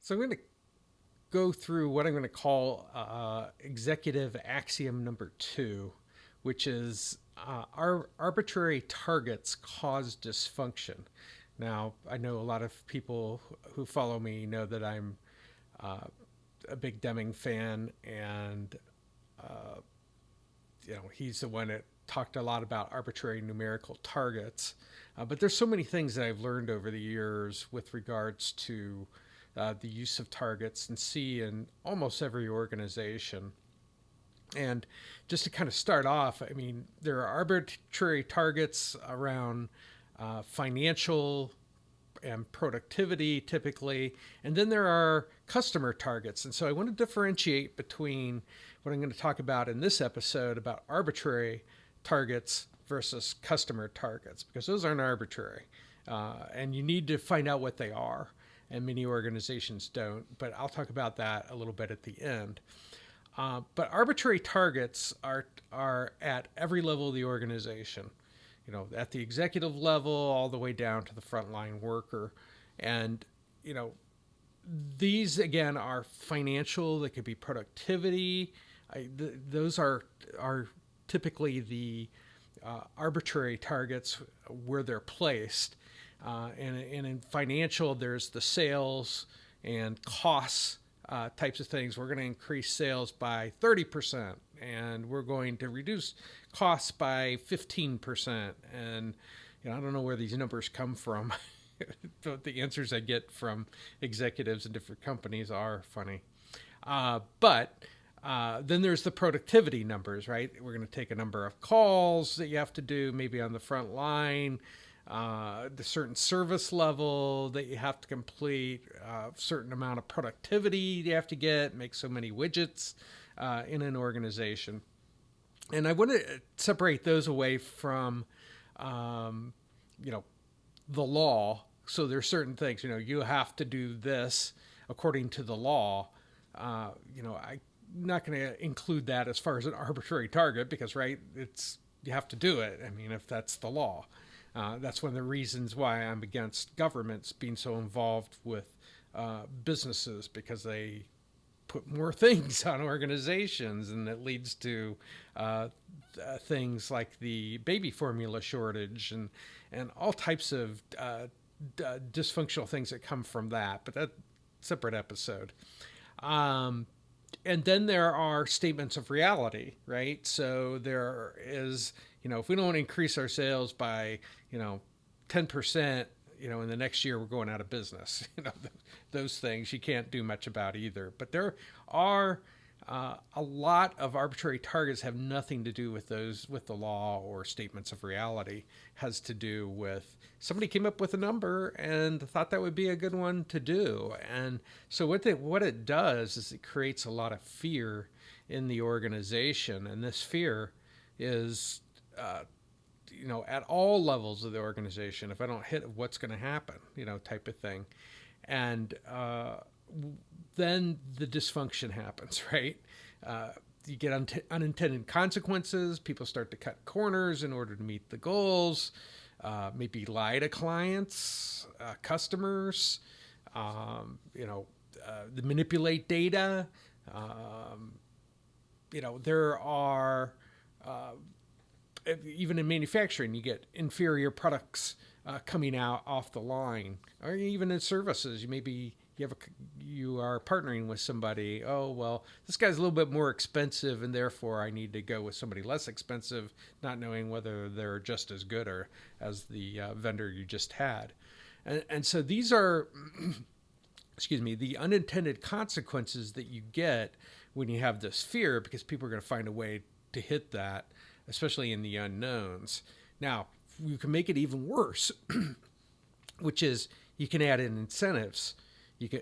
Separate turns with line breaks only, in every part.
So I'm going to go through what I'm going to call executive axiom number two, which is our arbitrary targets cause dysfunction. Now, I know a lot of people who follow me know that I'm uh, a big Deming fan, and he's the one that talked a lot about arbitrary numerical targets. But there's so many things that I've learned over the years with regards to the use of targets and see in almost every organization. And just to kind of start off, I mean, there are arbitrary targets around financial and productivity typically, and then there are customer targets. And so I want to differentiate between what I'm going to talk about in this episode about arbitrary targets versus customer targets, because those aren't arbitrary. And you need to find out what they are, and many organizations don't. But I'll talk about that a little bit at the end. But arbitrary targets are at every level of the organization, at the executive level all the way down to the frontline worker. And, these again are financial, they could be productivity. Those are typically the arbitrary targets where they're placed. And in financial, there's the sales and costs types of things. We're going to increase sales by 30%, and we're going to reduce costs by 15%. And I don't know where these numbers come from. The answers I get from executives in different companies are funny. But then there's the productivity numbers, right? We're going to take a number of calls that you have to do, maybe on the front line, the certain service level that you have to complete, certain amount of productivity you have to get, make so many widgets in an organization. And I want to separate those away from, the law. So there's certain things, you have to do this according to the law. I'm not going to include that as far as an arbitrary target because, right, you have to do it. I mean, if that's the law. That's one of the reasons why I'm against governments being so involved with businesses, because they put more things on organizations, and it leads to things like the baby formula shortage and all types of dysfunctional things that come from that. But that's a separate episode. And then there are statements of reality, right? So there is, if we don't increase our sales by, 10%, in the next year we're going out of business. Those things you can't do much about either. But there are a lot of arbitrary targets have nothing to do with those, with the law or statements of reality. Has to do with somebody came up with a number and thought that would be a good one to do. And so what it does is it creates a lot of fear in the organization, and this fear is at all levels of the organization. If I don't hit, what's going to happen, type of thing. And then the dysfunction happens, right? You get unintended consequences. People start to cut corners in order to meet the goals, maybe lie to clients, customers, they manipulate data. There are even in manufacturing, you get inferior products coming out off the line, or even in services. You are partnering with somebody. Oh, well, this guy's a little bit more expensive, and therefore I need to go with somebody less expensive, not knowing whether they're just as good or as the vendor you just had. And so these are, excuse me, the unintended consequences that you get when you have this fear, because people are going to find a way to hit that, especially in the unknowns. Now, you can make it even worse, which is you can add in incentives. You can,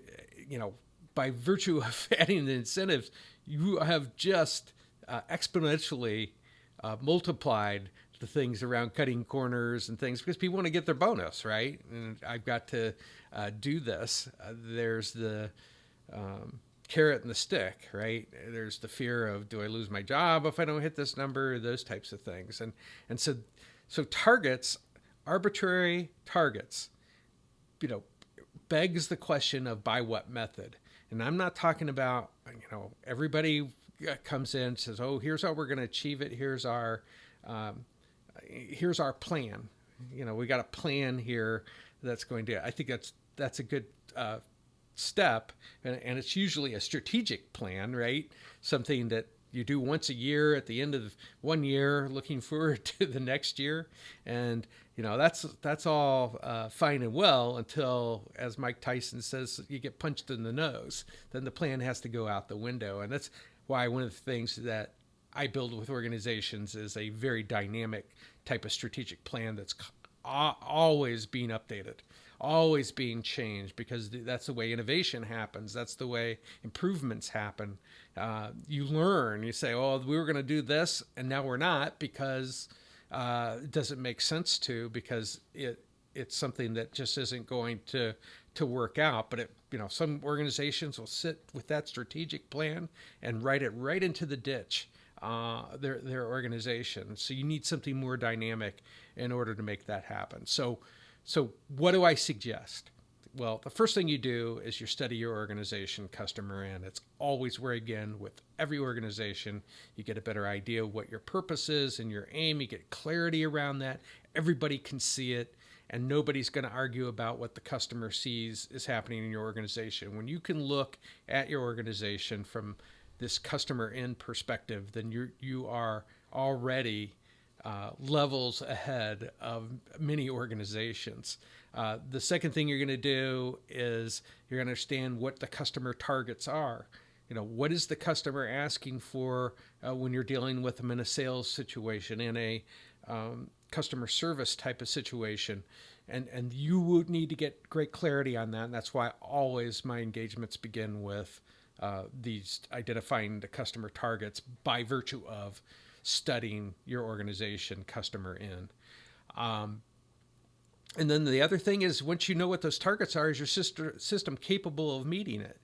by virtue of adding the incentives, you have just exponentially multiplied the things around cutting corners and things, because people want to get their bonus, right? And I've got to do this. There's the carrot and the stick, right? There's the fear of, do I lose my job if I don't hit this number? Those types of things. And so targets, arbitrary targets, begs the question of by what method. And I'm not talking about, everybody comes in and says, oh, here's how we're going to achieve it. Here's our plan. We got a plan here that's going to, I think that's a good step. And it's usually a strategic plan, right? Something that you do once a year at the end of 1 year, looking forward to the next year. And, that's all fine and well until, as Mike Tyson says, you get punched in the nose. Then the plan has to go out the window. And that's why one of the things that I build with organizations is a very dynamic type of strategic plan that's always being updated, always being changed, because that's the way innovation happens. That's the way improvements happen. You learn, you say, oh, we were going to do this and now we're not because it doesn't make sense to, because it's something that just isn't going to work out. But some organizations will sit with that strategic plan and write it right into the ditch, their organization. So you need something more dynamic in order to make that happen. So what do I suggest? Well, the first thing you do is you study your organization, customer in. It's always where, again, with every organization, you get a better idea of what your purpose is and your aim. You get clarity around that. Everybody can see it, and nobody's going to argue about what the customer sees is happening in your organization. When you can look at your organization from this customer in perspective, then you are already levels ahead of many organizations. The second thing you're going to do is you're going to understand what the customer targets are. What is the customer asking for when you're dealing with them in a sales situation, in a customer service type of situation. And you would need to get great clarity on that. And that's why always my engagements begin with these identifying the customer targets by virtue of studying your organization, customer in. And then the other thing is, once you know what those targets are, is your system capable of meeting it?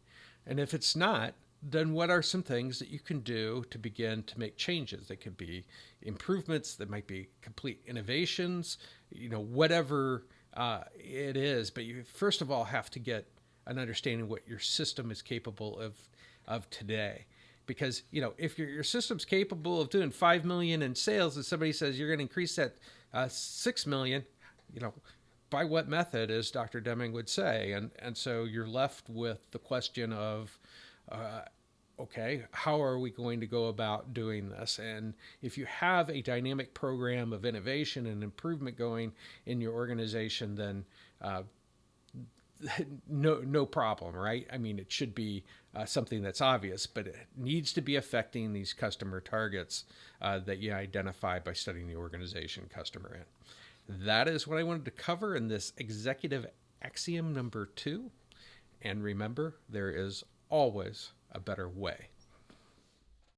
And if it's not, then what are some things that you can do to begin to make changes? They could be improvements, that might be complete innovations, whatever it is. But you first of all have to get an understanding of what your system is capable of today. Because, if your system's capable of doing 5 million in sales and somebody says you're going to increase that 6 million, by what method, as Dr. Deming would say? And so you're left with the question of, okay, how are we going to go about doing this? And if you have a dynamic program of innovation and improvement going in your organization, then no problem, right? I mean, it should be something that's obvious, but it needs to be affecting these customer targets that you identify by studying the organization customer in. That is what I wanted to cover in this executive axiom number 2. And remember, there is always a better way.